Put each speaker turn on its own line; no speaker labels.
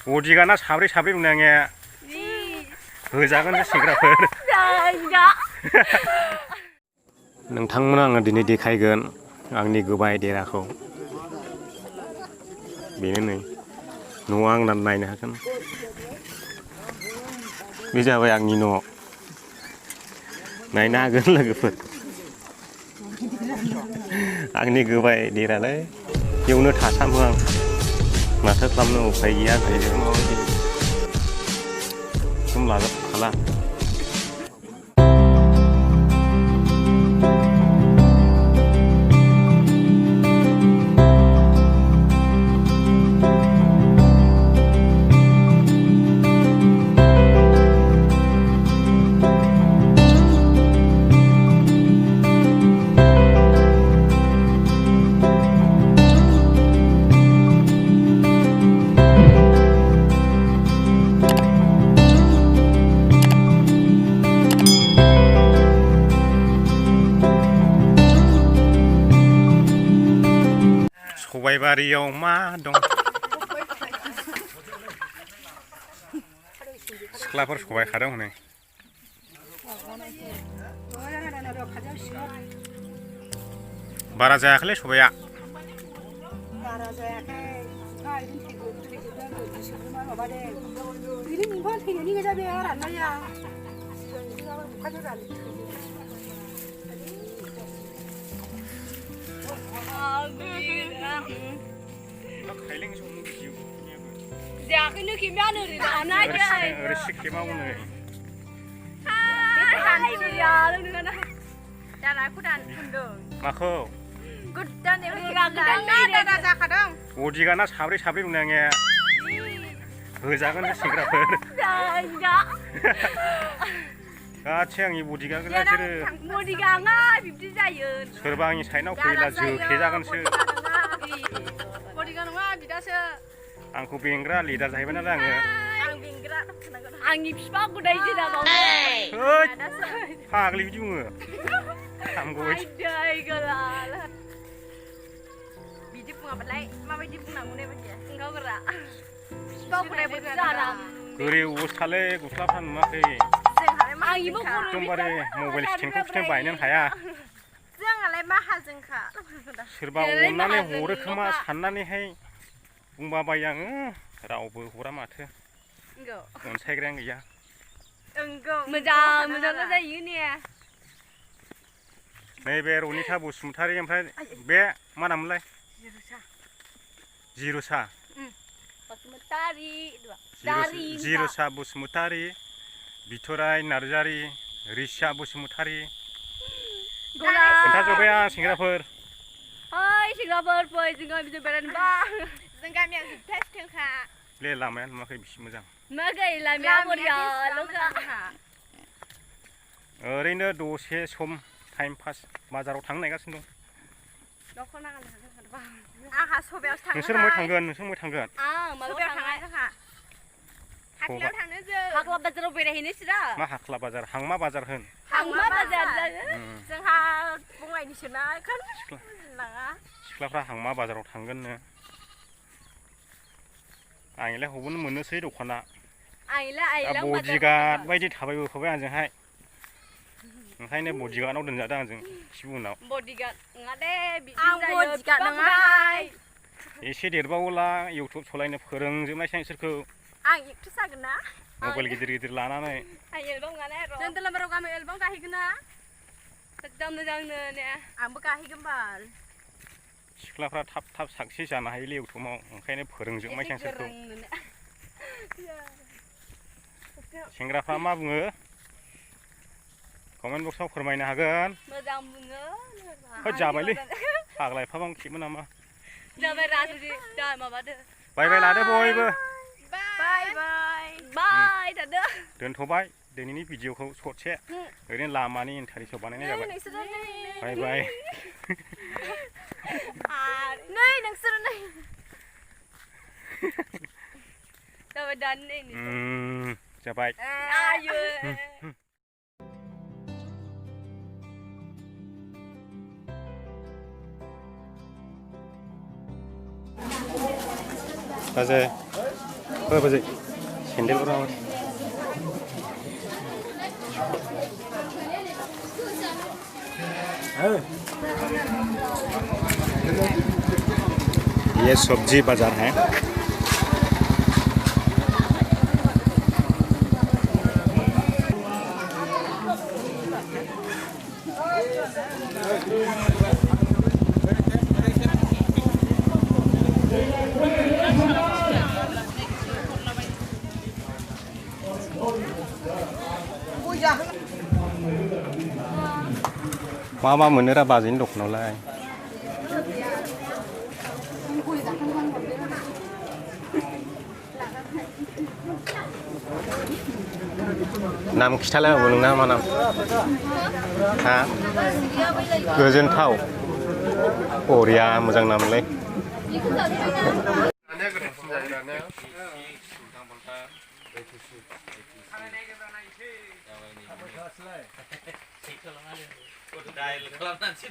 बडिगार्डआ साब्रै साब्रै दं आंनिया होजागोन सेंग्राफोर नोंथांमोन आङो दिनै देखायगोन आंनि गोबाय देराखौ बेनो नै न'आ आंना नायनो हागोन बे जाबाय आंनि न' नायनो हागोन लोगोफोर आंनि गोबाय देरालाय बेयावनो थासामो आं माथो खालामनो उफाय गैया ओंखायनो माबायदि सम लाजोबखाला सबायबारियाव मा दं सिख्लाफोर सबाय खादों हनै बारा जायाखैलै सबाया
बारा जायाखै थैनायनि गोजा बे राननाया
जाखैनो खेमानो
ओरै सिखेमावनो माखौ बडिगार्डआ साब्रै साब्रै दं आंनिया होजागोन सेंग्राफोर गासै आंनि बडिगार्ड गोजा
बडिगार्डआ बिब्दि जायो
सोरबा आंनि साइडआव फैला जोखे जागोनसो
बडिगार्ड नङा बिदासो
आंखौ बेंग्रा लिडार जाहैबाय नालाय आङो
आंनि बिफा गदाय जेराव
फाग्लि बिदि बुङो
बिदि बुङाबालाय माबायदि बुंनांगौ ने बायदि ओंखारग्रा बिफा गदायबो जाराम
गोरै अबस्थालै गस्लाफ्रा नुवाखै एकदमबारे मबाइल स्टेन्डखौ बायनोनो हाया
जोंहालाय माहाजोनखा
सोरबा अननानै हरो खोमा साननानैहाय बुंबा बायो आङो रावबो हरा माथो अनसायग्रायानो गैया
मोजां मोजां जायो ने
नैबे रनिता बसुमतारी ओमफ्राय बे मा नाममोनलाय जिरुसा जिरुसा बसुमतारी बिथराय नार्जारी रिसा बसुमतारी खोन्थाजोब्बाय आं सेंग्राफोर
सेंग्राफोर फै जों गामिजों बेरायनोबा जों गामिया जोबथासिगोनखा
ले लामाया नुवाखै बिसि मोजां
लामाया बरिया
ओरैनो दसे सम टाइम पास बाजाराव थांनो नागिरगासिनो दं
आंहा सबायावसो थांगोन
नोंसोर बबेयाव थांगोन
हाख्लायाव थांनो जों हाख्ला बाजाराव बेरायहैनोसै दा
मा हाख्ला बाजार हांमा बाजार होन
हांमा बाजार जोंहा बङाइनिसोना
सिख्लाफ्रा हांमा बाजाराव थांगोननो आंलाय हबोनो मोननोसै दखाना बडिगार्ड बायदि थाबायबोफाबाय आंजोंहाय ओंखायनो बडिगार्डनाव दोनजादों आंजों सिबुनाव
बडिगार्ड नङा दे आं बडिगार्ड नङाहाय
एसे देरबावोला इउटुब सलायनो फोरोंजोबनायसै नोंसोरखौ
आं एक्ट्रेस जागोन ना
मबाइल गिदिर गिदिर लानानै
आं एलबाम गाना जों दलामाराव गामि एलबाम गाहैगोन ना मोजां मोजांनो ने आंबो गाहैगोन बाल
सिख्लाफ्रा थाब थाब साक्सेस जानो हायोलै इउटुबाव ओंखायनो फोरोंजोबनायसै नोंसोरखौ सेंग्राफ्रा मा बुङो कमेन्ट बक्सआव फोरमायनो हागोन
मोजां बुङो
होद जाबायलै फाग्ला एफाबां खेबो नामा
जाबाय राजु दा माबादो
बाय बाय लादो बयबो
बाय बाय बाय दादो
दोनथ'बाय दिनैनि भिडिअखौ ससे ओरैनो लामानि इन्टारेस्टआव बानायनाय जाबाय बाय बाय
नै नोंसोर नै जाबाय दान नै
जाबाय
आयो
बाजे बाजै सेन्देल राव ये सब्जी बाजार है मा मोनोरा बाजैनि दखानावलाय नाम खिथालाय आबौ नोंना मा नाम हा गोजोनथाव बरिया मोजां नामलै
Dail, kalau nanti